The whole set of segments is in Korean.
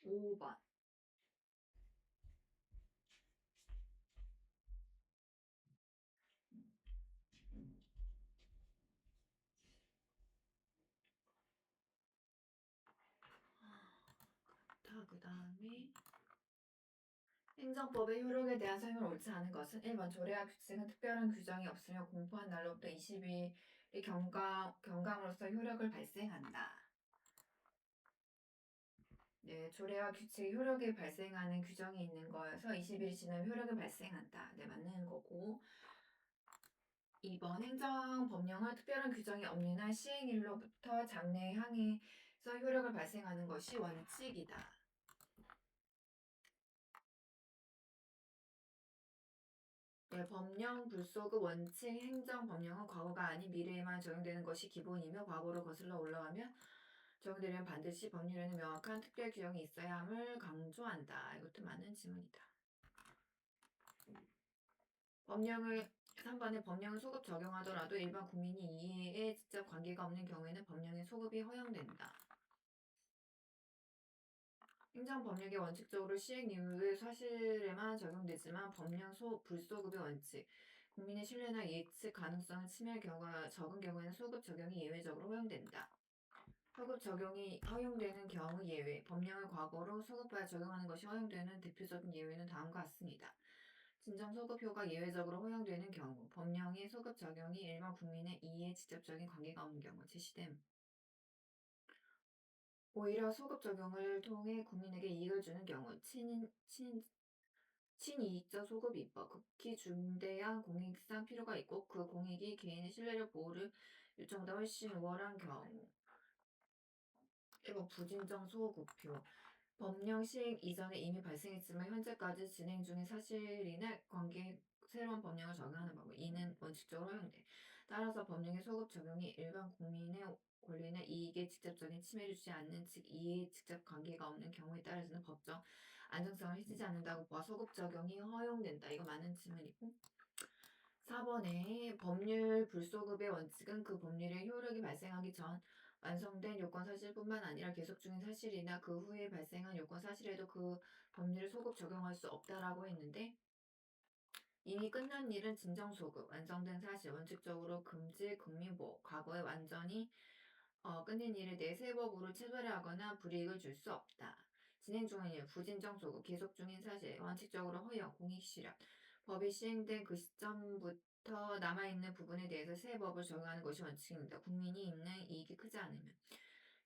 5번. 그 다음에 행정법의 효력에 대한 설명을 옳지 않은 것은 1번 조례와 규칙은 특별한 규정이 없으며 공포한 날로부터 20일이 경감으로써 효력을 발생한다. 네, 조례와 규칙의 효력이 발생하는 규정이 있는 거여서 20일이 지나면 효력이 발생한다. 네, 맞는 거고. 2번 행정법령은 특별한 규정이 없는 한 시행일로부터 장래에 향해서 효력을 발생하는 것이 원칙이다. 네, 법령 불소급 원칙 행정법령은 과거가 아닌 미래에만 적용되는 것이 기본이며 과거로 거슬러 올라가면 적용되려면 반드시 법률에는 명확한 특별 규정이 있어야 함을 강조한다. 이것도 맞는 질문이다. 3번에 법령을 소급 적용하더라도 일반 국민이 이해에 직접 관계가 없는 경우에는 법령의 소급이 허용된다. 행정법령이 원칙적으로 시행이유의 사실에만 적용되지만 법령 불소급의 원칙, 국민의 신뢰나 예측 가능성을 침해할 경우가 적은 경우에는 소급 적용이 예외적으로 허용된다. 소급 적용이 허용되는 경우 예외, 법령을 과거로 소급하여 적용하는 것이 허용되는 대표적인 예외는 다음과 같습니다. 진정 소급효가 예외적으로 허용되는 경우, 법령의 소급 적용이 일반 국민의 이해에 직접적인 관계가 없는 경우 제시됨. 오히려 소급 적용을 통해 국민에게 이익을 주는 경우, 친이익적 소급 입법, 극히 중대한 공익상 필요가 있고 그 공익이 개인의 신뢰력 보호를 요청보다 훨씬 우월한 경우. 1번 부진정 소급효. 법령 시행 이전에 이미 발생했지만 현재까지 진행 중인 사실이나 관계에 새로운 법령을 적용하는 방법. 이는 원칙적으로 허용돼. 따라서 법령의 소급 적용이 일반 국민의 권리나 이익에 직접적인 침해를 주지 않는 즉 이해에 직접 관계가 없는 경우에 따라서는 법적 안정성을 해치지 않는다고 봐 소급 적용이 허용된다. 이거 맞는 질문이고. 4번에 법률 불소급의 원칙은 그 법률의 효력이 발생하기 전 완성된 요건 사실뿐만 아니라 계속 중인 사실이나 그 후에 발생한 요건 사실에도 그 법률을 소급 적용할 수 없다라고 했는데 이미 끝난 일은 진정소급, 완성된 사실, 원칙적으로 금지, 국민보호, 과거에 완전히 끝낸 일에 대해 세법으로 체벌하거나 불이익을 줄 수 없다. 진행 중인 일, 부진정소급, 계속 중인 사실, 원칙적으로 허용, 공익실현, 법이 시행된 그 시점부터 남아있는 부분에 대해서 새 법을 적용하는 것이 원칙입니다. 국민이 있는 이익이 크지 않으면.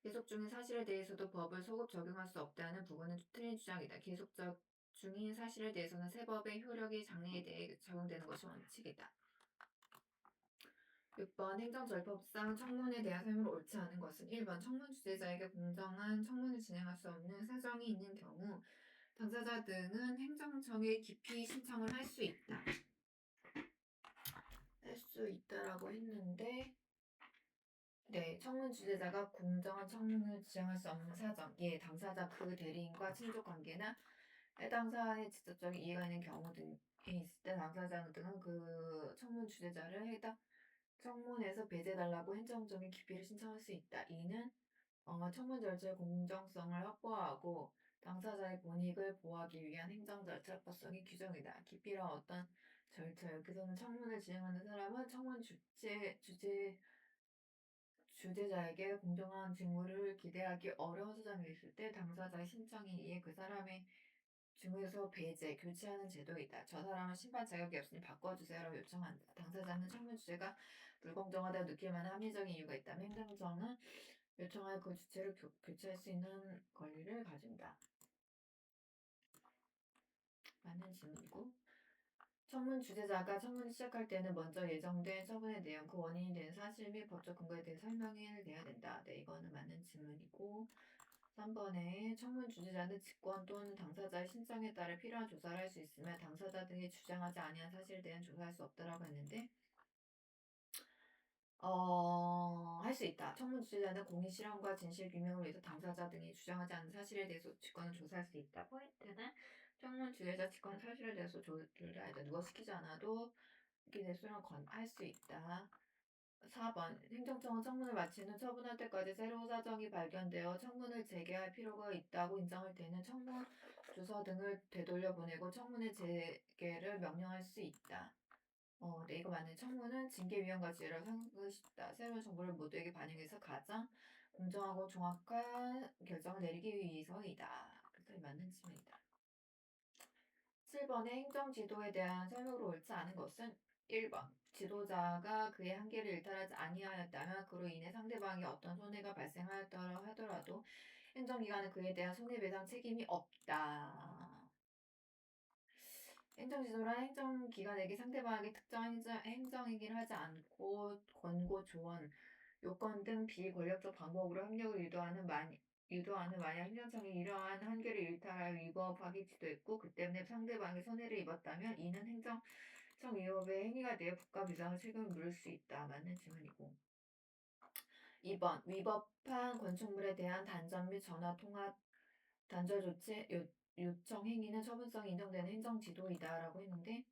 계속 중인 사실에 대해서도 법을 소급 적용할 수 없다는 부분은 틀린 주장이다. 계속적 중인 사실에 대해서는 새 법의 효력이 장래에 대해 적용되는 것이 원칙이다. 6번 행정절법상 청문에 대한 설명을 옳지 않은 것은 1번 청문 주재자에게 공정한 청문을 진행할 수 없는 사정이 있는 경우 당사자 등은 행정청에 기피 신청을 할 수 있다. 할 수 있다라고 했는데 네, 청문 주재자가 공정한 청문을 지향할 수 없는 사정, 예, 당사자 그 대리인과 친족 관계나 해당 사안에 직접적인 이해가 있는 경우 등에 있을 때 당사자 등은 그 청문 주재자를 해당 청문에서 배제해달라고 행정적인 기피를 신청할 수 있다. 이는 청문 절차의 공정성을 확보하고 당사자의 본익을 보호하기 위한 행정 절차 합법성의 규정이다. 기피란 어떤 절차, 여기서는 청문을 진행하는 사람은 청문 주재자에게 공정한 직무를 기대하기 어려운 사정이 있을 때 당사자의 신청에 의해 그 사람의 중에서 배제, 교체하는 제도이다. 저 사람은 심판 자격이 없으니 바꿔주세요라고 요청한다. 당사자는 청문 주제가 불공정하다고 느낄 만한 합리적인 이유가 있다면 행정청은 요청할 그 주체를 교체할 수 있는 권리를 가진다. 맞는 질문이고. 청문 주재자가 청문을 시작할 때는 먼저 예정된 처분의 내용, 그 원인이 되는 사실 및 법적 근거에 대해 설명을 내야 된다. 네, 이거는 맞는 질문이고. 3번에 청문 주재자는 직권 또는 당사자의 신청에 따라 필요한 조사를 할 수 있으며 당사자 등이 주장하지 아니한 사실에 대한 조사할 수 없다라고 했는데 할 수 있다. 청문 주재자는 공익 실현과 진실 규명을 위해서 당사자 등이 주장하지 않는 사실에 대해서 직권을 조사할 수 있다. 포인트는 청문 주재자 직권 사실에 대해서 조사를 해야 돼. 누가 시키지 않아도 이렇게 대수령 할수 있다. 4번 행정청은 청문을 마친 후 처분할 때까지 새로운 사정이 발견되어 청문을 재개할 필요가 있다고 인정할 때는 청문 주서 등을 되돌려 보내고 청문의 재개를 명령할 수 있다. 네, 이거 맞네. 청문은 징계위원과 지혜를 상고 싶다. 새로운 정보를 모두에게 반영해서 가장 공정하고 정확한 결정을 내리기 위해서이다. 그래서 맞는 질문이다. 7번의 행정지도에 대한 설명으로 옳지 않은 것은 1번. 지도자가 그의 한계를 일탈하지 아니하였다면 그로 인해 상대방이 어떤 손해가 발생하였다 하더라도 행정기관은 그에 대한 손해배상 책임이 없다. 행정지도란 행정기관에게 상대방에게 특정 행정행위를 하지 않고 권고, 조언, 요건 등 비권력적 방법으로 협력을 유도하는 만약 행정청이 이러한 한계를 일탈하여 위법하게 지도했고 그 때문에 상대방이 손해를 입었다면 이는 행정청 위법의 행위가 되어 국가 비상의 책임을 물을 수 있다. 맞는 질문이고. 2번 위법한 건축물에 대한 단전 및 전화 통화 단절 조치 요청 행위는 처분성이 인정되는 행정지도이다라고 했는데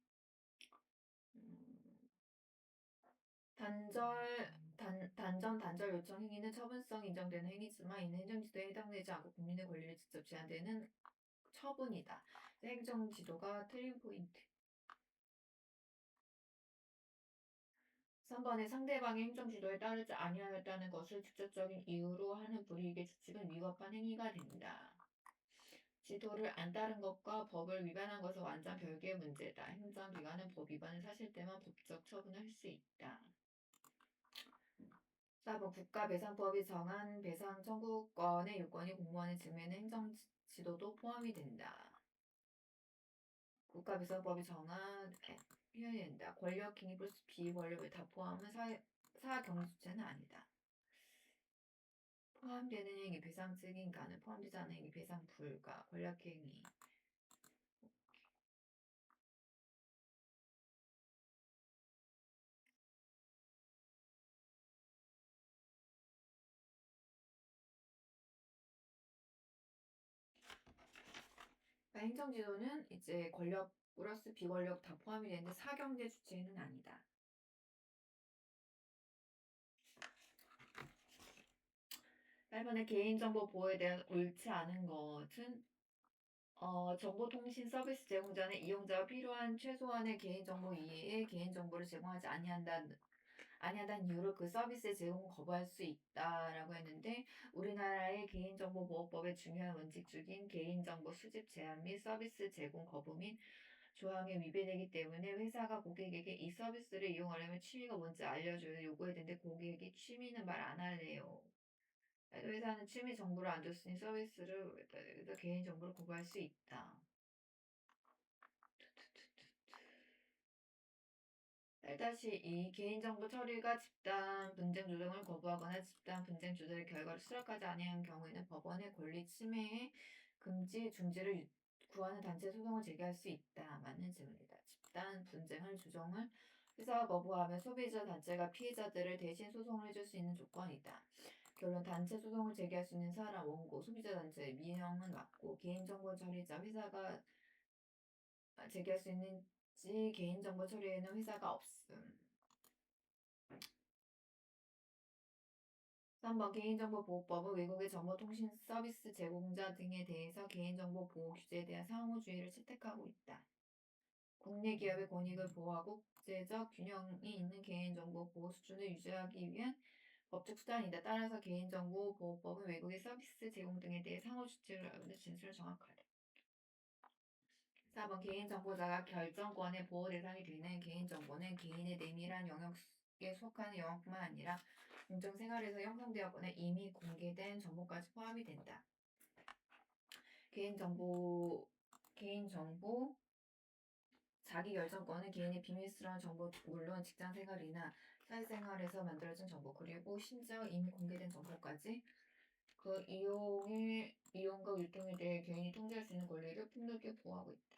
단절 요청 행위는 처분성이 인정되는 행위지만 이는 행정지도에 해당되지 않고 국민의 권리를 직접 제한되는 처분이다. 행정지도가 틀린 포인트. 3번에 상대방의 행정지도에 따르지 아니하였다는 것을 직접적인 이유로 하는 불이익의 추측은 위법한 행위가 된다. 지도를 안 따른 것과 법을 위반한 것은 완전 별개의 문제다. 행정기관은 법 위반을 사실 때만 법적 처분을 할 수 있다. 4번 국가배상법이 정한 배상 청구권의 요건이 공무원의 직무에는 행정지도도 포함이 된다. 국가배상법이 정한 표현이 된다. 권력행위 플러스 비권력을 다 포함한 사경주체는 아니다. 포함되는 행위 배상 책임가는 포함되지 않은 행위 배상 불가 권력행위. 행정지도는 이제 권력 플러스 비권력 다 포함이 되는데 사경제 주체는 아니다. 8번의 개인정보 보호에 대한 옳지 않은 것은 정보통신 서비스 제공자는 이용자가 필요한 최소한의 개인정보 이외에 개인정보를 제공하지 아니한다는 이유로 그 서비스의 제공을 거부할 수 있다라고 했는데 우리나라의 개인정보보호법의 중요한 원칙 중인 개인정보 수집 제한 및 서비스 제공 거부 및 조항에 위배되기 때문에 회사가 고객에게 이 서비스를 이용하려면 취미가 뭔지 알려줘야 요구해야 되는데 고객이 취미는 말 안 할래요. 회사는 취미 정보를 안 줬으니 서비스를 개인정보를 거부할 수 있다. 8-2 개인정보 처리가 집단 분쟁 조정을 거부하거나 집단 분쟁 조정의 결과를 수락하지 아니한 경우에는 법원의 권리 침해의 금지 중지를 구하는 단체 소송을 제기할 수 있다. 맞는 질문이다. 집단 분쟁을 조정을 회사가 거부하면 소비자 단체가 피해자들을 대신 소송을 해줄 수 있는 조건이다. 결론 단체 소송을 제기할 수 있는 사람 원고 소비자 단체 민영은 맞고 개인정보 처리자 회사가 제기할 수 있는지 개인정보 처리에는 회사가 없음. 3번 개인정보보호법은 외국의 정보통신 서비스 제공자 등에 대해서 개인정보 보호 규제에 대한 상호주의를 채택하고 있다. 국내 기업의 권익을 보호하고 국제적 균형이 있는 개인정보 보호 수준을 유지하기 위한 법적 수단이다. 따라서 개인정보보호법은 외국의 서비스 제공 등에 대해 상호주의를 하는 진술을 정확하다. 4번 개인정보자가 결정권의 보호 대상이 되는 개인정보는 개인의 내밀한 영역에 속하는 영역뿐만 아니라 공정생활에서 형성되었거나 이미 공개된 정보까지 포함이 된다. 개인정보 자기결정권은 개인의 비밀스러운 정보 물론 직장생활이나 사회생활에서 만들어진 정보 그리고 심지어 이미 공개된 정보까지 그 이용과 유통에 대해 개인이 통제할 수 있는 권리를 폭넓게 보호하고 있다.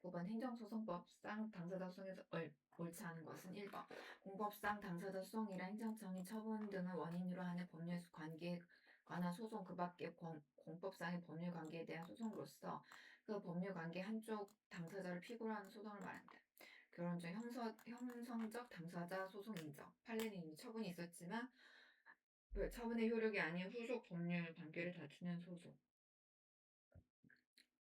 9번 행정소송법상 당사자 소송에서 옳지 않은 것은 1번 공법상 당사자 소송이란 행정청이 처분 등을 원인으로 하는 법률 관계에 관한 소송 그 밖에 공법상의 법률 관계에 대한 소송으로서 그 법률 관계 한쪽 당사자를 피고로 하는 소송을 말한다. 결혼 중 형성적 당사자 소송 인정. 판례는 이미 처분이 있었지만 그 처분의 효력이 아닌 후속 법률 관계를 다투는 소송.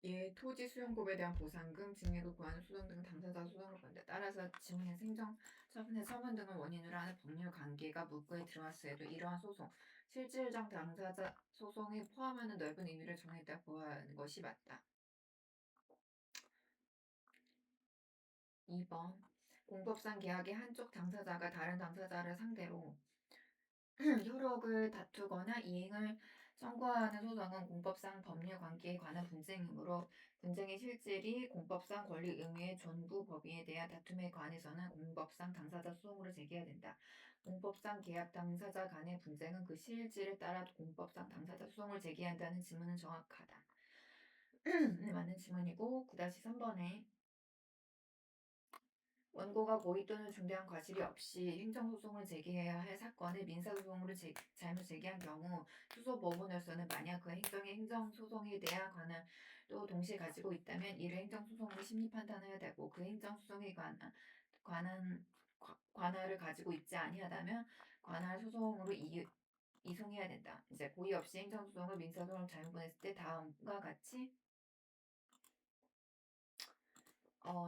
예, 토지 수용법에 대한 보상금, 증액을 구하는 소송 등 당사자 소송을 본다. 따라서 지문에서 행정 처분의 처분 등을 원인으로 하는 법률 관계가 문구에 들어왔어도 이러한 소송, 실질적 당사자 소송에 포함하는 넓은 의미를 정했다 보아하는 것이 맞다. 2번 공법상 계약의 한쪽 당사자가 다른 당사자를 상대로 효력을 다투거나 이행을 청구하는 소송은 공법상 법률 관계에 관한 분쟁이므로 분쟁의 실질이 공법상 권리 의무의 존부 법의에 대한 다툼에 관해서는 공법상 당사자 소송으로 제기해야 된다. 공법상 계약 당사자 간의 분쟁은 그 실질에 따라 공법상 당사자 소송을 제기한다는 지문은 정확하다. 네, 맞는 지문이고 9-3번에 원고가 고의 또는 중대한 과실이 없이 행정소송을 제기해야 할 사건을 민사소송으로 잘못 제기한 경우 수소법원으로서는 만약 그 행정의 행정소송에 대한 권한도 동시에 가지고 있다면 이를 행정소송으로 심리 판단해야 되고 그 행정소송에 관할을 가지고 있지 아니하다면 관할 소송으로 이송해야 된다. 이제 고의 없이 행정소송을 민사소송으로 잘못 보냈을 때 다음과 같이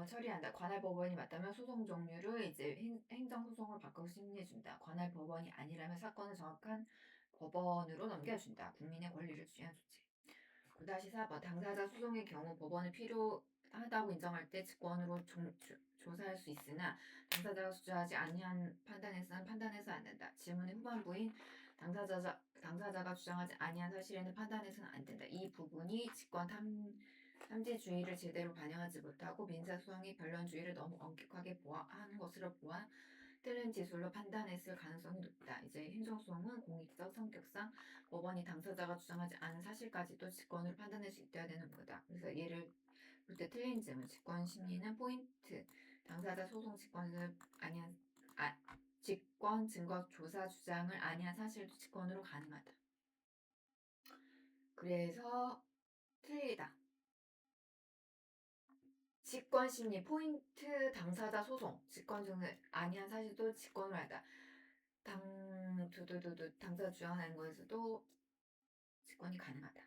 처리한다. 관할 법원이 맞다면 소송 종류를 이제 행정 소송을 바꿔 심리해준다. 관할 법원이 아니라면 사건을 정확한 법원으로 넘겨준다. 국민의 권리를 취한 조치. 9-4번 당사자 소송의 경우 법원을 필요하다고 인정할 때 직권으로 조사할 수 있으나 당사자가 주저하지 아니한 판단해서는 판단해서 안 된다. 질문의 후반부인 당사자가 주장하지 아니한 사실에는 판단해서는 안 된다. 이 부분이 직권 탐지주의를 제대로 반영하지 못하고 민사소송이 변론주의를 너무 엄격하게 하는 것으로 보아 틀린 지술로 판단했을 가능성이 높다. 이제 행정소송은 공익적 성격상 법원이 당사자가 주장하지 않은 사실까지도 직권으로 판단할 수 있어야 되는 거다. 그래서 얘를 볼 때 틀린 질문, 직권 심리는 포인트, 당사자 소송 직권을 아니한 직권 증거 조사 주장을 아니한 사실도 직권으로 가능하다. 그래서 틀리다. 직권심리 포인트 당사자 소송 직권 중에 아니한 사실도 직권으로 한다. 당사자 주장하는 거에서도 직권이 가능하다.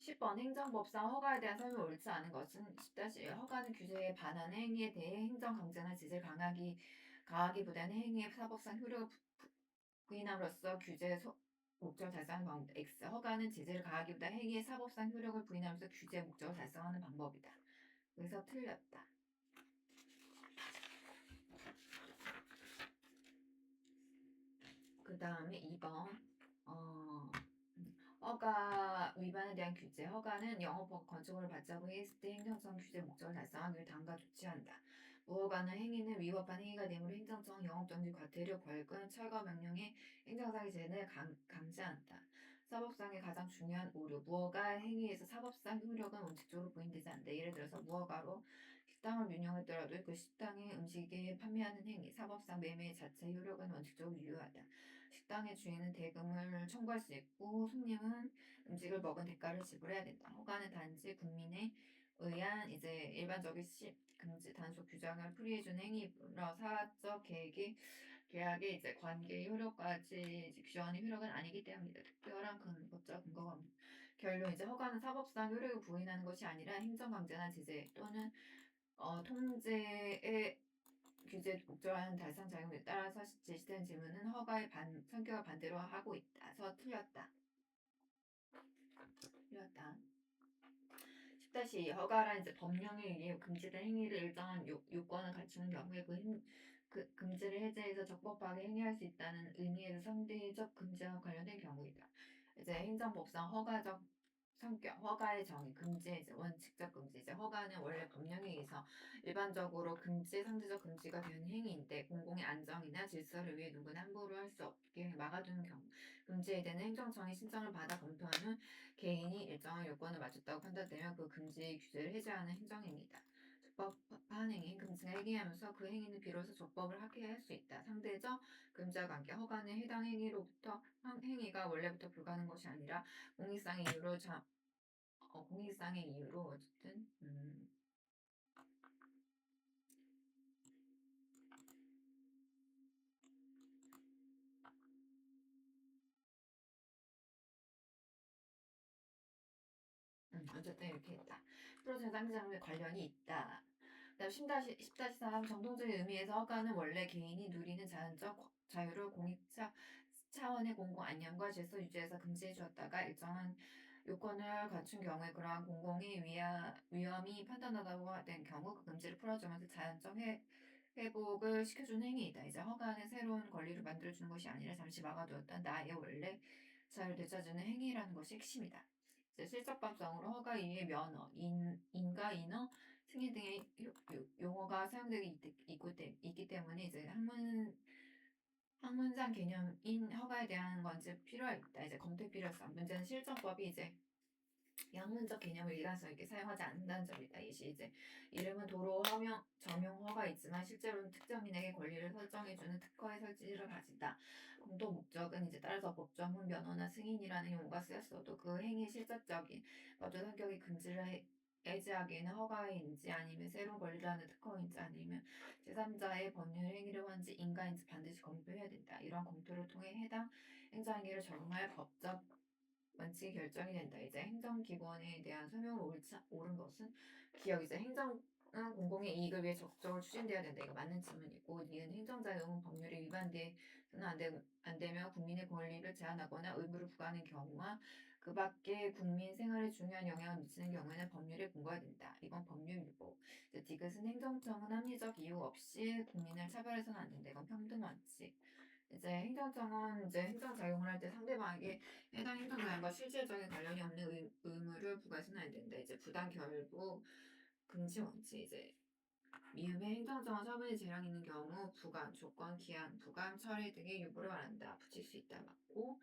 10번 행정법상 허가에 대한 설명이 옳지 않은 것은 10-1 허가는 규제에 반하는 행위에 대해 행정 강제나 제재를 가하기보다는 행위의 사법상 효력을 부인함으로써 규제 목적을 달성하는 방법. X. 허가는 제재를 가하기보다 행위의 사법상 효력을 부인함으로써 규제 목적을 달성하는 방법이다. 그래서 틀렸다. 그 다음에 2번 허가 위반에 대한 규제. 허가는 영업 건축을 받자고 했을 때 행정성 규제 목적을 달성하기 위해 당가 조치한다. 무허가는 행위는 위법한 행위가 되므로 행정청 영업정지 과태료 벌금 철거 명령의 행정상의 제한을 감시한다. 사법상의 가장 중요한 오류. 무허가 행위에서 사법상 효력은 원칙적으로 부인되지 않는다. 예를 들어서 무허가로 식당을 운영했더라도 그 식당의 음식에 판매하는 행위, 사법상 매매 자체 효력은 원칙적으로 유효하다. 식당의 주인은 대금을 청구할 수 있고 손님은 음식을 먹은 대가를 지불해야 된다. 허가는 단지 국민에 의한 이제 일반적인 금지 단속 규정을 풀이해주는 행위로 사적 계약의 이제 관계 효력까지 규정하는 효력은 아니기 때문이다. 특별한 근거적 근거가 없는. 결론 이제 허가는 사법상 효력을 부인하는 것이 아니라 행정강제나 제재 또는 통제의 규제 목적하는 달성 작용에 따라서 제시된 질문은 허가의 성격을 반대로 하고 있다서 틀렸다. 10-2 허가란 이제 법령에 의해 금지된 행위를 일정한 요건을 갖추는 경우에 그 금지를 해제해서 적법하게 행위할 수 있다는 의미에서 상대적 금지와 관련된 경우이다. 이제 행정법상 허가적 성격, 허가의 정의, 금지, 이제 원칙적 금지. 이제 허가는 원래 법령에 의해서 일반적으로 금지, 상대적 금지가 되는 행위인데 공공의 안정이나 질서를 위해 누구나 함부로 할 수 없게 막아두는 경우, 금지에 대한 행정청이 신청을 받아 검토한 후 개인이 일정한 요건을 맞췄다고 판단되면 그 금지 규제를 해제하는 행정행위다. 적법한 행위, 금지가 해기하면서 그 행위는 비로소 적법을 하게 할 수 있다. 상대적 금지와 관계, 허가는 해당 행위로부터 행위가 원래부터 불가하는 것이 아니라 공익상의 이유로 공익상의 이유로 어쨌든 어쨌든 이렇게 했다. 프로세스 상징과 관련이 있다. 그다음 10-3 정통적인 의미에서 허가는 원래 개인이 누리는 자연적 자유를 공익적 차원의 공공 안녕과 질서 유지에서 금지해 주었다가 일정한 요건을 갖춘 경우에 그러한 공공의 위험이 판단하다고 된 경우 그 금지를 풀어주면서 자연적 회복을 시켜주는 행위이다. 이제 허가는 새로운 권리를 만들어주는 것이 아니라 잠시 막아두었던 나의 원래 자유를 되찾는 행위라는 것이 핵심이다. 이제 실적법성으로 허가 이외의 면허, 인가, 인허, 승인 등의 용어가 사용되기 있기 때문에 이제 학문상 개념인 허가에 대한 건지 필요하다. 이제 검토의 필요성. 문제는 실정법이 이제 학문적 개념을 일관성 있게 사용하지 않는다는 점이다. 이제 이름은 도로 점용 허가 있지만 실제로는 특정인에게 권리를 설정해주는 특허의 설치를 가진다. 공도 목적은 이제 따라서 법조문 면허나 승인이라는 용어가 쓰였어도 그 행위 실질적인 법적 성격이 금지를 해제하기에는 허가인지 아니면 새로운 권리라는 특허인지 아니면 제3자의 법률 행위를 한지 인가인지 반드시 검토해야 된다. 이런 검토를 통해 해당 행정행위를 적용할 법적 원칙이 결정이 된다. 이제 행정기관에 대한 설명을 옳은 것은 기억. 이제 행정은 공공의 이익을 위해 적극적으로 추진돼야 된다. 이거 맞는 질문이고, 니은 행정자용은 법률이 위반돼서는 안 되며 국민의 권리를 제한하거나 의무를 부과하는 경우와 그 밖에 국민 생활에 중요한 영향을 미치는 경우에는 법률에 근거해야 된다. 이건 법률 위법. 이제 디귿은 행정청은 합리적 이유 없이 국민을 차별해서는 안 된다. 이건 평등 원칙. 이제 행정청은 이제 행정 작용을 할 때 상대방에게 해당 행정자용과 실질적인 관련이 없는 의무를 부과해서는 안 된다. 이제 부당 결부 금지 원칙. 이제 미음의 행정정은 처분의 재량이 있는 경우 부감, 조건, 기한, 부감, 처리 등의 유보를 말한다. 붙일 수 있다. 맞고.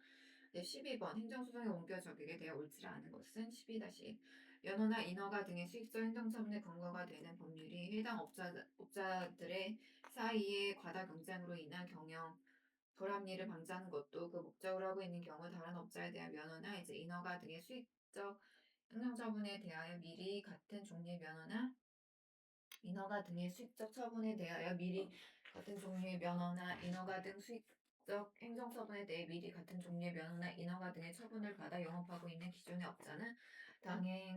12번 행정소송의 원격 적용에 대해 옳지 않은 것은 12- 면허나 인허가 등의 수익적 행정처분의 근거가 되는 법률이 해당 업자들의 사이에 과다 경쟁으로 인한 경영 불합리를 방지하는 것도 그 목적으로 하고 있는 경우 다른 업자에 대한 면허나 이제 인허가 등의 수익적 행정처분에 대하여 미리 같은 종류의 면허나 인허가 등의 수익적 처분에 대하여 미리 같은 종류의 면허나 인허가 등 수익적 행정처분에 대해 미리 같은 종류의 면허나 인허가 등의 처분을 받아 영업하고 있는 기존의 업자는 당해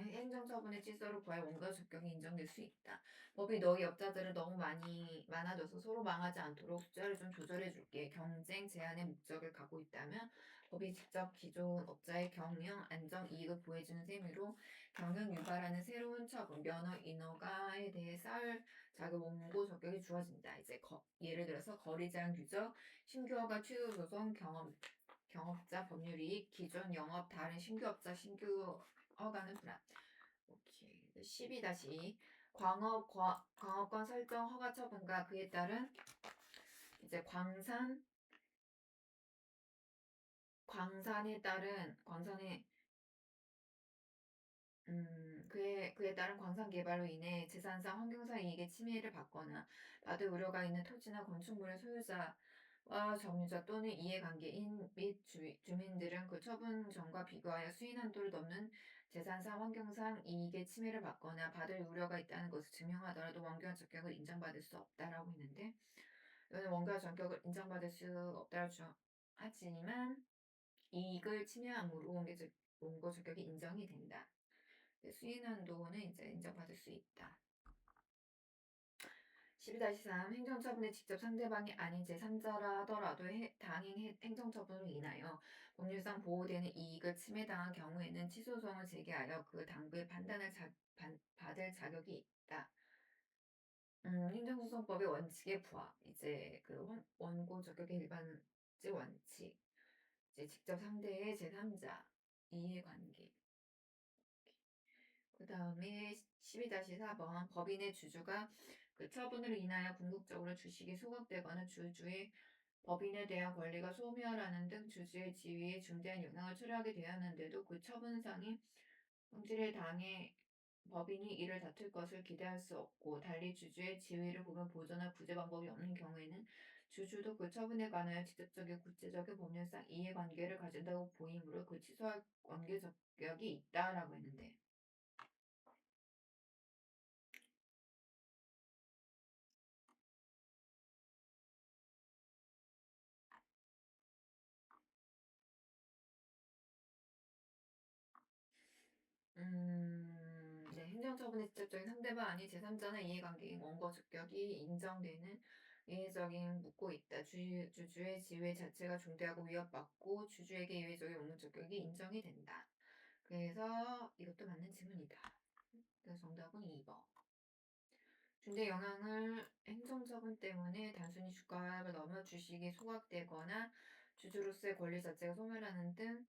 행정처분의 질서를 구할 원가 적격이 인정될 수 있다. 법이 너희 업자들을 너무 많아져서 서로 망하지 않도록 숫자를 좀 조절해 줄게. 경쟁 제한의 목적을 갖고 있다면 법이 직접 기존 업자의 경영 안정 이익을 보호해주는 셈으로 경영 유발하는 새로운 처분, 면허 인허가에 대해 쌓을 자격 원고 적격이 주어진다. 이제 예를 들어서 거리 제한 규정, 신규 허가 취소 소송, 경업자 법률 이익, 기존 영업 다른 신규 업자 신규 허가는 불안. 오케이. 12- 광업권 설정 허가 처분과 그에 따른 이제 광산에 따른 그에 따른 광산 개발로 인해 재산상 환경상 이익의 침해를 받거나 받을 우려가 있는 토지나 건축물의 소유자와 점유자 또는 이해관계인 및 주민들은 그 처분전과 비교하여 수인 한도를 넘는 재산상 환경상 이익의 침해를 받거나 받을 우려가 있다는 것을 증명하더라도 원교한 적격을 인정받을 수 없다라고 했는데 이거는 원교한 적격을 인정받을 수 없다고 하지만 이익을 침해함으로 원고 적격이 인정이 된다. 수인 한도는 이제 인정받을 수 있다. 12-3 행정처분의 직접 상대방이 아닌 제3자라 하더라도 당행 행정처분으로 인하여 법률상 보호되는 이익을 침해당한 경우에는 취소소송을 제기하여 그 당부의 판단을 받을 자격이 있다. 행정소송법의 원칙에 부합. 이제 그 원고 적격의 일반적 원칙. 이제 직접 상대의 제3자 이해관계. 그 다음에 12-4번 법인의 주주가 그 처분으로 인하여 궁극적으로 주식이 소각되거나 주주의 법인에 대한 권리가 소멸하는 등 주주의 지위에 중대한 영향을 초래하게 되었는데도 그 처분상의 성질에 당해 법인이 이를 다툴 것을 기대할 수 없고 달리 주주의 지위를 보면 보전할 구제 방법이 없는 경우에는 주주도 그 처분에 관하여 직접적인 구체적인 법률상 이해관계를 가진다고 보이므로 그 취소할 관계 적격이 있다라고 했는데 네, 행정처분의 직접적인 상대가 아닌 제3자의 이해관계인 원고 적격이 인정되는 예외적인 묻고 있다. 주주의 지위 자체가 중대하고 위협받고 주주에게 예외적인 원고 적격이 인정이 된다. 그래서 이것도 맞는 질문이다. 그래서 정답은 2번. 중대 영향을 행정처분 때문에 단순히 주가를 넘어 주식이 소각되거나 주주로서의 권리 자체가 소멸하는 등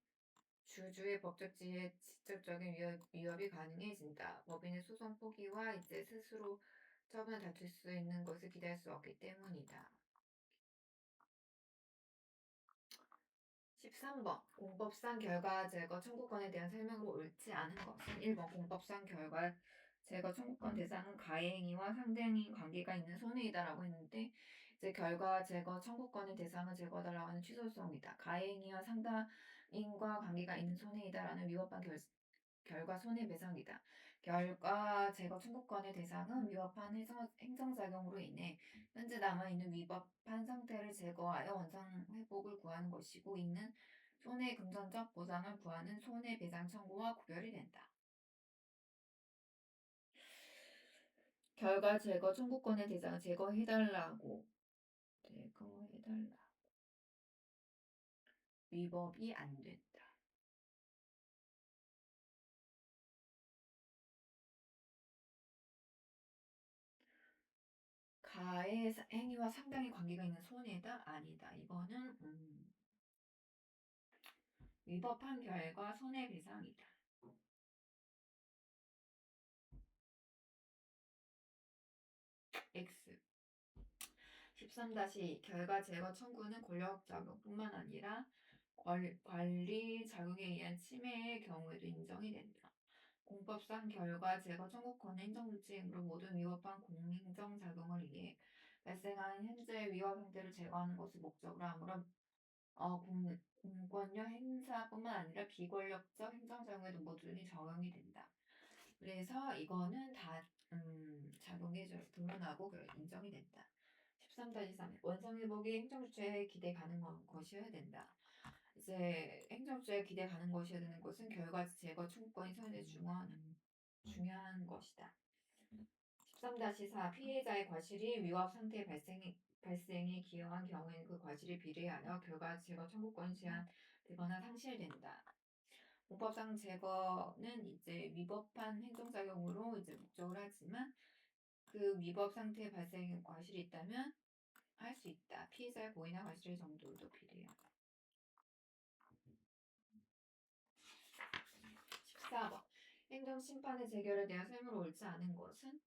주주의 법적 지위에 직접적인 위협이 가능해진다. 법인의 소송 포기와 이제 스스로 처분을 다툴 수 있는 것을 기대할 수 없기 때문이다. 13번. 공법상 결과 제거 청구권에 대한 설명으로 옳지 않은 것은 1번. 공법상 결과 제거 청구권 대상은 가해행위와 상대행위 관계가 있는 손해이다라고 했는데 이제 결과 제거 청구권의 대상은 제거하달라고 하는 취소성이다. 가해행위와 상당인과 관계가 있는 손해이다라는 위법한 결과 손해배상이다. 결과 제거 청구권의 대상은 위법한 행정작용으로 인해 현재 남아있는 위법한 상태를 제거하여 원상 회복을 구하는 것이고 이는 손해 금전적 보상을 구하는 손해배상 청구와 구별이 된다. 결과 제거 청구권의 대상을 제거해달라고 위법이 안 된다. 가해 행위와 상당히 관계가 있는 손해다? 아니다. 이거는 위법한 결과 손해배상이다. X. 13-2 결과 제거 청구는 권력작용뿐만 아니라 관리 작용에 의한 침해의 경우에도 인정이 된다. 공법상 결과 제거 청구권은 행정조치행위로 모든 위법한 공행정작용을 위해 발생한 현재 위법 형태를 제거하는 것을 목적으로 하므로 공권력 행사뿐만 아니라 비권력적 행정작용에도 모두 적용이 된다. 그래서 이거는 다 작용해 불문하고 인정이 된다. 13-3 원상회복이 행정조치에 기대 가능한 것이어야 된다. 이제 행정조치에 기대 가는 것이어야 되는 것은 결과 제거 청구권이 손에 중요한 것이다. 13-4 피해자의 과실이 위법 상태의 발생에 기여한 경우에는 그 과실이 비례하여 결과 제거 청구권이 제한되거나 상실된다. 공법상 제거는 이제 위법한 행정작용으로 이제 목적을 하지만 그 위법 상태의 발생 과실이 있다면 할 수 있다. 피해자의 고의나 과실의 정도도 비례하다. 14번. 행정심판의 재결에 대한 설명을 옳지 않은 것은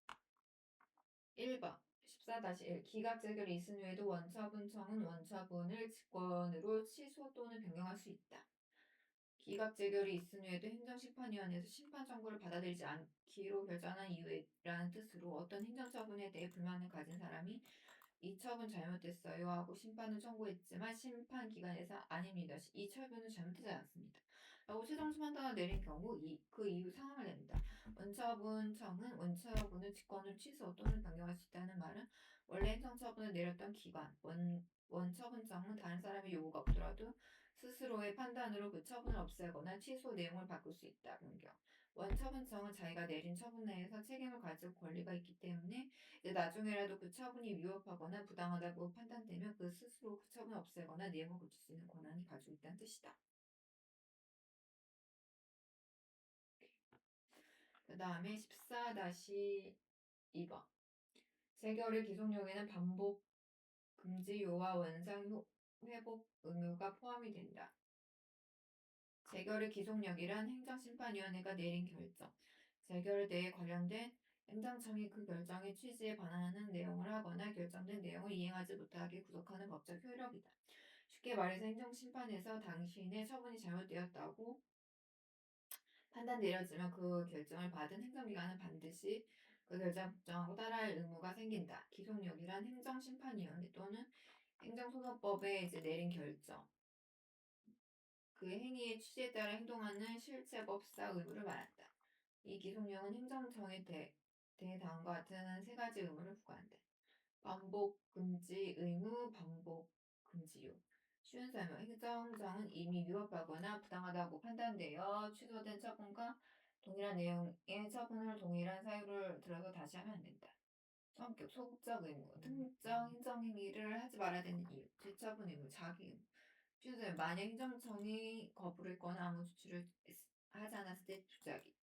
1번. 14-1 기각재결이 있은 후에도 원처분청은 원처분을 직권으로 취소 또는 변경할 수 있다. 기각재결이 있은 후에도 행정심판위원회에서 심판 청구를 받아들이지 않기로 결정한 이유라는 뜻으로 어떤 행정처분에 대해 불만을 가진 사람이 이 처분 잘못됐어요 하고 심판을 청구했지만 심판 기관에서 아닙니다. 이 처분은 잘못되지 않습니다. 라고 최종 판단을 내린 경우 그 이유 상황을 낸다. 원처분청은 원처분을 직권으로 취소 또는 변경할 수 있다는 말은 원래 행정처분을 내렸던 기관 원처분청은 다른 사람의 요구가 없더라도 스스로의 판단으로 그 처분을 없애거나 취소 내용을 바꿀 수 있다. 변경. 원처분청은 자기가 내린 처분 내에서 책임을 가질 권리가 있기 때문에 이제 나중에라도 그 처분이 위법하거나 부당하다고 판단되면 그 스스로 그 처분을 없애거나 내용을 고칠 수 있는 권한이 가지고 있다는 뜻이다. 그 다음에 14-2번. 재결의 기속력에는 반복 금지요와 원상 회복 의무가 포함이 된다. 재결의 기속력이란 행정심판위원회가 내린 결정, 재결에 대해 관련된 행정청이 그 결정의 취지에 반하는 내용을 하거나 결정된 내용을 이행하지 못하게 구속하는 법적 효력이다. 쉽게 말해서 행정심판에서 당신의 처분이 잘못되었다고 판단 내려지면 그 결정을 받은 행정기관은 반드시 그 결정을 국정하고 따라할 의무가 생긴다. 기속력이란 행정심판위원회 또는 행정소송법에 이제 내린 결정, 그 행위의 취지에 따라 행동하는 실체법사 의무를 말한다. 이 기속력은 행정청에 다음과 같은 세 가지 의무를 부과한다. 반복 금지 의무, 반복 금지요. 쉬운 설명. 행정청은 이미 위법하거나 부당하다고 판단되어 취소된 처분과 동일한 내용의 처분을 동일한 사유를 들어서 다시 하면 안 된다. 성격, 소극적 의무, 특정 행정행위를 하지 말아야 되는 이유, 재처분 의무, 자기 의무. 쉬운 설명. 만약 행정청이 거부를 했거나 아무 조치를 하지 않았을 때 부작위.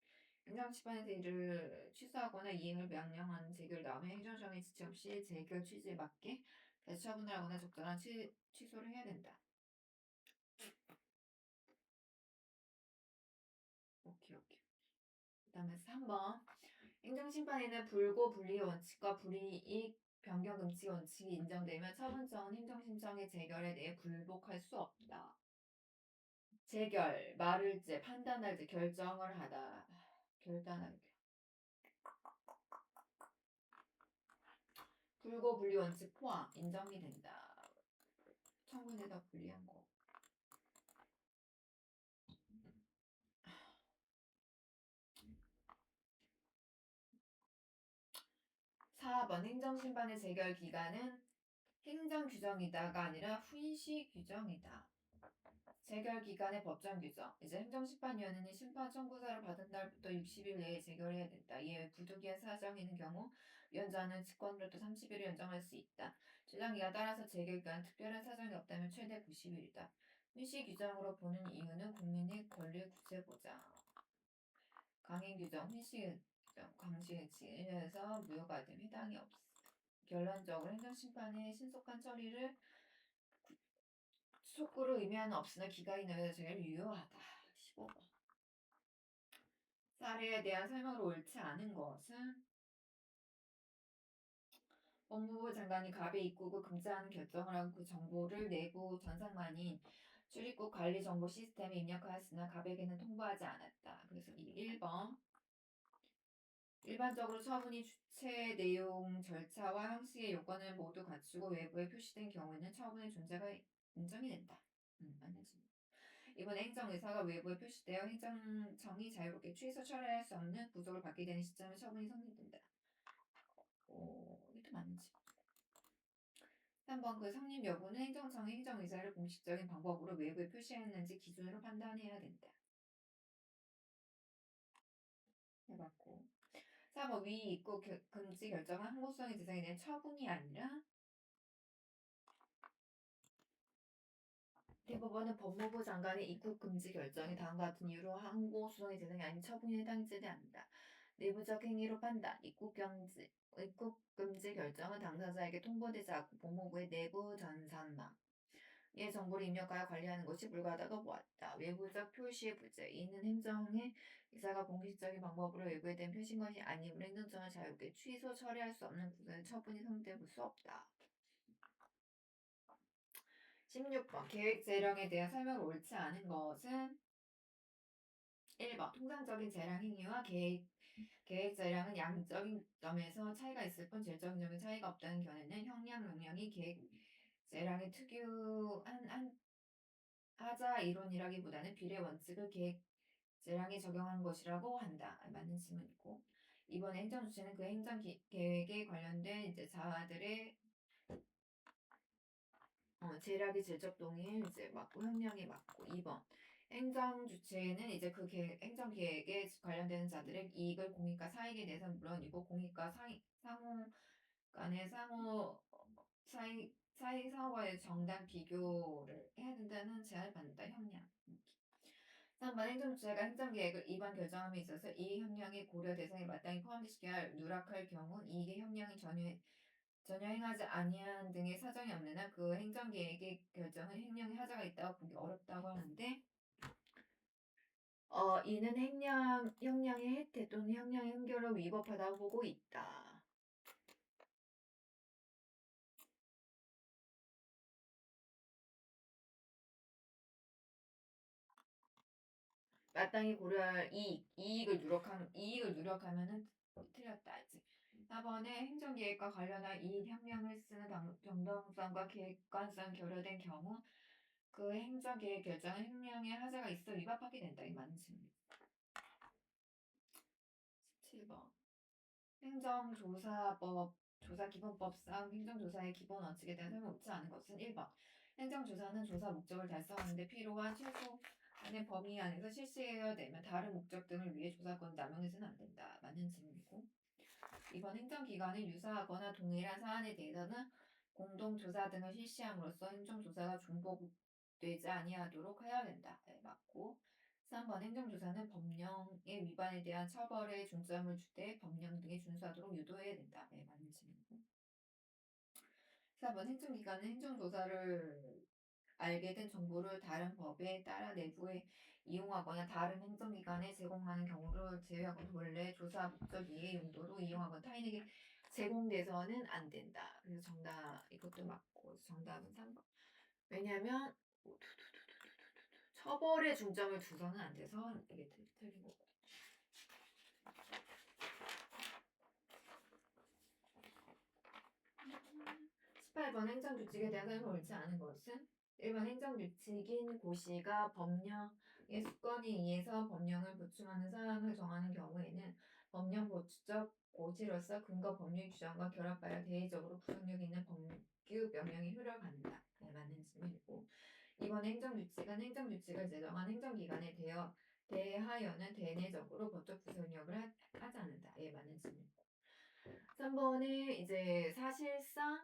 행정심판에서 이를 취소하거나 이행을 명령하는 재결 나오면 행정청의 지체 없이 재결 취지에 맞게 다시 처분을 하거나 적절한 취소를 해야 된다. 오케이. 그 다음에 3번. 행정심판에는 불고 불이의 원칙과 불이익 변경 금지 원칙이 인정되면 처분청은 행정심청의 재결에 대해 굴복할 수 없다. 재결, 말을제, 판단할제, 결정을 하다. 결단할 불고 불리 원칙 포함 인정이 된다. 청구에다 불리한 거. 4번 행정심판의 재결 기간은 행정규정이다가 아니라 훈시규정이다. 재결 기간의 법정 규정. 이제 행정심판위원회는 심판 청구서를 받은 날부터 60일 내에 재결해야 된다. 이에 외 부득이한 사정이 있는 경우 위원장은 직권으로부터 30일을 연장할 수 있다. 주장기간 따라서 재결 기간 특별한 사정이 없다면 최대 90일이다. 훈시규정으로 보는 이유는 국민의 권리 구체 보장. 강행규정, 훈시규정, 강시규정에서 무효가 되면 해당이 없어. 결론적으로 행정심판의 신속한 처리를 촉구를 의미하는 없으나 기간이 내에 제일 유효하다. 15번. 사례에 대한 설명으로 옳지 않은 것은 법무부 장관이 갑의 입국을 금지하는 결정을 하고 그 정보를 내부 전산망인 출입국 관리 정보 시스템에 입력하였으나 갑에게는 통보하지 않았다. 그래서 이 1번. 일반적으로 처분이 주체 내용 절차와 형식의 요건을 모두 갖추고 외부에 표시된 경우에는 처분의 존재가 인정이 된다. 맞는지. 이번 행정의사가 외부에 표시되어 행정청이 자유롭게 취소 처리할 수 없는 구속을 받게 되는 시점에 처분이 성립된다. 이것도 맞는지. 3번 그 성립 여부는 행정청이 행정의사를 공식적인 방법으로 외부에 표시했는지 기준으로 판단해야 된다. 해봤고. 4번 위 입국 금지 결정은 항고성의 대상이 된 처분이 아니라 대법원은 법무부 장관의 입국 금지 결정이 다음과 같은 이유로 항고 수정의 대상이 아닌 처분에 해당되지 않는다. 내부적 행위로 판단, 입국 금지 결정은 당사자에게 통보되지 않고 법무부의 내부 전산망에 정보를 입력하여 관리하는 것이 불가하다고 보았다. 외부적 표시의 부재, 이는 행정의 의사가 공식적인 방법으로 외부에 대한 표시인 것이 아니므로 행정청을 자유롭게 취소 처리할 수 없는 구간의 처분이 성립될 수 없다. 16번 계획 재량에 대한 설명을 옳지 않은 것은 1번 통상적인 재량 행위와 계획 재량은 양적인 점에서 차이가 있을 뿐 질적인 점에 차이가 없다는 견해는 형량 명령이 계획 재량의 특유한 하자 이론이라기보다는 비례 원칙을 계획 재량에 적용한 것이라고 한다. 맞는 질문이고. 이번 행정 주체는 그 행정 계획에 관련된 이제 자들의 재량의 질적 동의에 이제 맞고 형량에 맞고. 2번 행정 주체는 이제 그 행정 계획에 관련되는 자들의 이익을 공익과 사익에 대해서는 물론이고 공익과 상호 간의 사익 상호와의 정당 비교를 해야 된다는 제한을 받는다. 형량. 3번 행정주체가 행정계획을 이반 결정함에 있어서 이 형량의 고려 대상에 마땅히 포함시켜야 누락할 경우 이익의 형량이 전혀 행하지 아니한 등의 사정이 없는 한 그 행정계획의 결정은 행령의 하자가 있다고 보기 어렵다고 하는데 이는 형량의 혜택 또는 형량의 흥결을 위법하다고 보고 있다. 마땅히 고려할 이익을 누력하면은 틀렸다 했지. 4번에 행정계획과 관련한 이익혁명을 쓰는 정당성과 객관성 결여된 경우 그 행정계획 결정은 혁명의 하자가 있어 위법하게 된다. 이 맞는 질문. 17번. 행정조사법 조사기본법상 행정조사의 기본 원칙에 대한 설명 없지 않은 것은 1번. 행정조사는 조사 목적을 달성하는 데 필요한 최소한의 범위 안에서 실시해야 되면 다른 목적 등을 위해 조사권 남용해서는 안 된다. 맞는 질문이고. 2번. 행정기관은 유사하거나 동일한 사안에 대해서는 공동조사 등을 실시함으로써 행정조사가 중복되지 아니하도록 해야 된다. 네, 맞고. 3번. 행정조사는 법령의 위반에 대한 처벌에 중점을 주되 법령 등에 준수하도록 유도해야 된다. 네, 맞는 질문이고. 4번. 행정기관은 행정조사를 알게 된 정보를 다른 법에 따라 내부에 이용하거나 다른 행정기관에 제공하는 경우를 제외하고는 원래 조사 목적 이외의 용도로 이용하거나 타인에게 제공돼서는 안 된다. 그래서 정답 이것도 맞고 정답은 3번. 왜냐하면 처벌에 중점을 두서는 안 돼서 이게 틀린 거고. 18번 행정규칙에 대한 설명 옳지 않은 것은 1번 행정규칙인 고시가 법령의 수건에 의해서 법령을 보충하는 사항을 정하는 경우에는 법령 보충적 고시로서 근거 법률 규정과 결합하여 대외적으로 구속력 있는 법규 명령이 효력을 받는다. 네, 맞는 질문이고. 2번 행정규칙은 행정규칙을 제정한 행정기관에 대하여는 대내적으로 법적 구속력을 하지 않는다. 예, 맞는 질문이고. 3번에 이제 사실상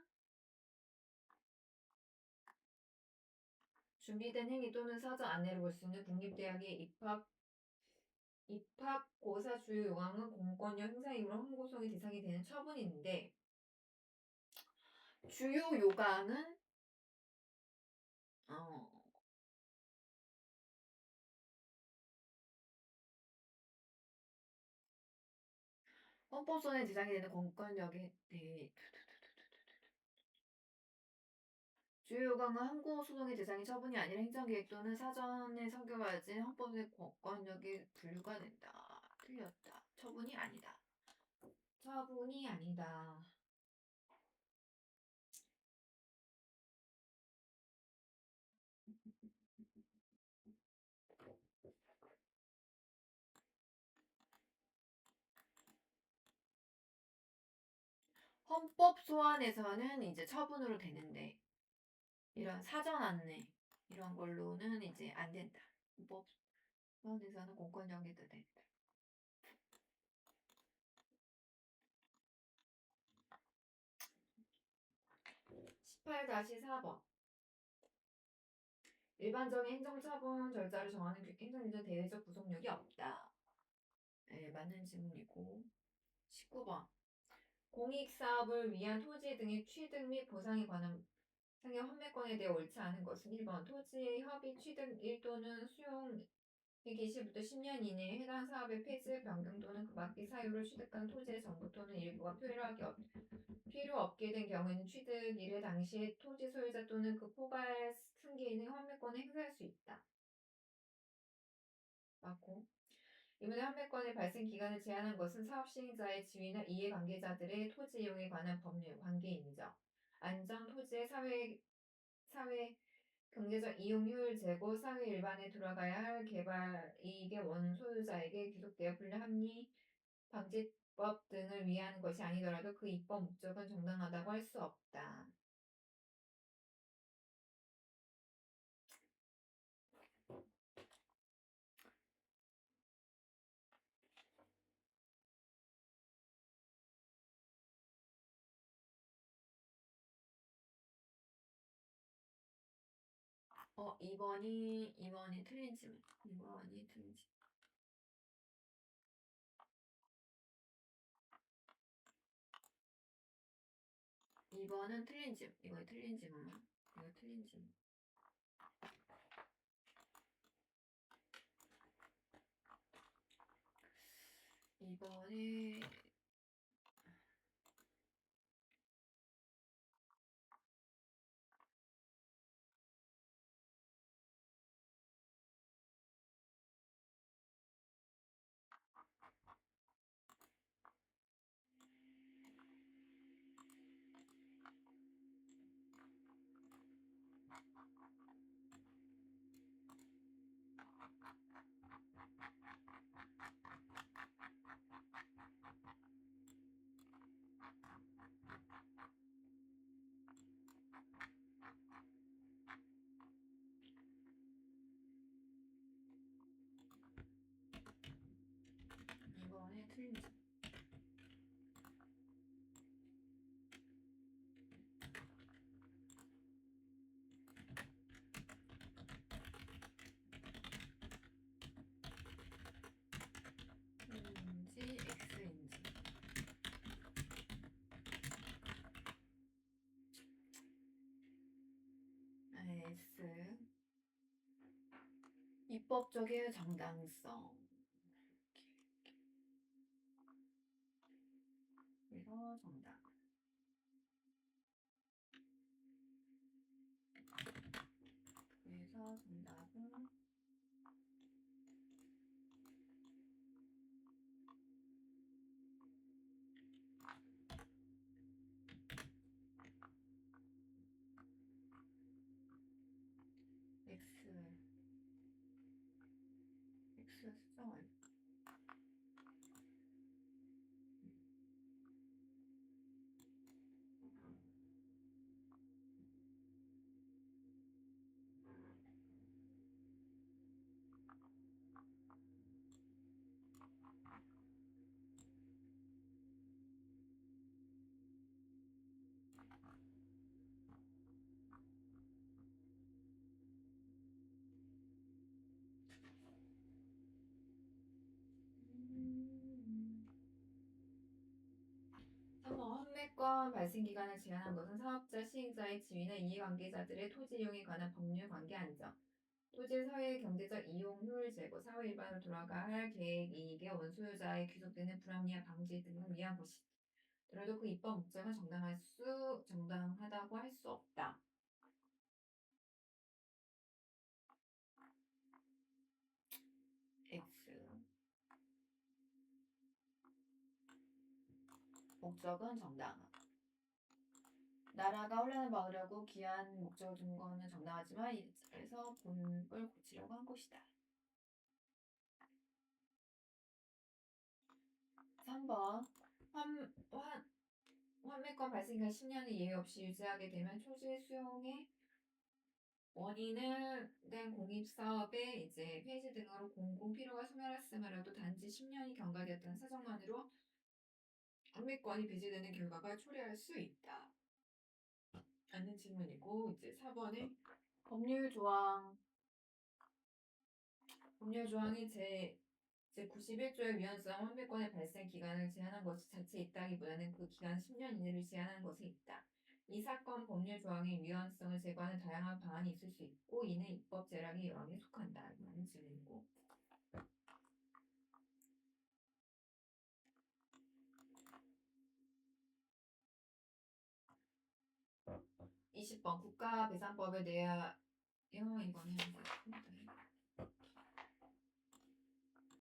준비된 행위 또는 사전 안내를 볼 수 있는 국립대학의 입학고사 주요 요강은 공권력 행사이므로 홍보송의 대상이 되는 처분이 있는데 주요 요강은 헌법소원의 대상이 되는 공권력에 대해 주요 요강은 항고소송의 대상이 처분이 아니라 행정계획 또는 사전에 성격하진 헌법의 권력에 분류가 된다. 틀렸다. 처분이 아니다. 처분이 아니다. 헌법 소환에서는 이제 처분으로 되는데 이런 사전 안내 이런 걸로는 이제 안 된다. 헌법 소환에서는 공권력에도 된다. 18-4번 일반적인 행정처분 절차를 정하는 행정규정 대외적 구속력이 없다. 네, 맞는 질문이고. 19번 공익사업을 위한 토지 등의 취득 및 보상에 관한 상여 환매권에 대해 옳지 않은 것은 1번 토지의 협의 취득 1도는 수용 기 시부터 10년 이내에 해당 사업의 폐지, 변경 또는 그 밖의 사유로 취득한 토지의 전부 또는 일부가 필요 없게 된 경우에는 취득 이래 당시에 토지 소유자 또는 그 포괄 승계인의 환매권을 행사할 수 있다. 맞고. 이번에 환매권의 발생 기간을 제한한 것은 사업 시행자의 지위나 이해관계자들의 토지 이용에 관한 법률, 관계인정, 안전, 토지의 사회 경제적 이용 효율 제고, 사회 일반에 들어가야 할 개발 이익의 원소유자에게 귀속되어 불합리 방지법 등을 위한 것이 아니더라도 그 입법 목적은 정당하다고 할 수 없다. 어, 2번이 틀린 질문. 2번이 틀린 질문. 2번은 틀린 질문. 이거 틀린 질문. 이거 틀린 질문. 2번에 이번에 틀리지. X인지 X인지. S. 입법적인 정당성. 그래서 정답. 그래서 정답은 X. X 수정을. 판매권 발생 기간을 제한한 것은 사업자, 시행자의 지위나 이해관계자들의 토지 이용에 관한 법률 관계 안정, 토지의 사회 경제적 이용 효율 제고, 사회 일반으로 돌아갈 계획 이익의 원소유자에 귀속되는 불합리한 방지 등을 위한 것이. 그래도 그 입법 목적은 정당하다고 할 수 없다. X. 목적은 정당하다. 나라가 혼란을 막으려고 기한 목적을 둔 거는 정당하지만 이에서 본을 고치려고 한 것이다. 3번. 환매권 발생한 10년의 예외 없이 유지하게 되면 토지 수용의 원인을 된 공입사업의 폐지 등으로 공공 필요가 소멸했으므로도 단지 10년이 경과되었다는 사정만으로 환매권이 배제되는 결과가 초래할 수 있다. 라는 질문이고, 4번에 법률 조항이 제91조의 위헌성 환매권의 발생 기간을 제한한 것이 자체에 있다기보다는 그 기간 10년 이내를 제한한 것에 있다. 이 사건 법률 조항의 위헌성을 제거하는 다양한 방안이 있을 수 있고 이는 입법 제약의 여왕에 속한다. 라는 질문이고, 20번 국가배상법에 대하여 이거는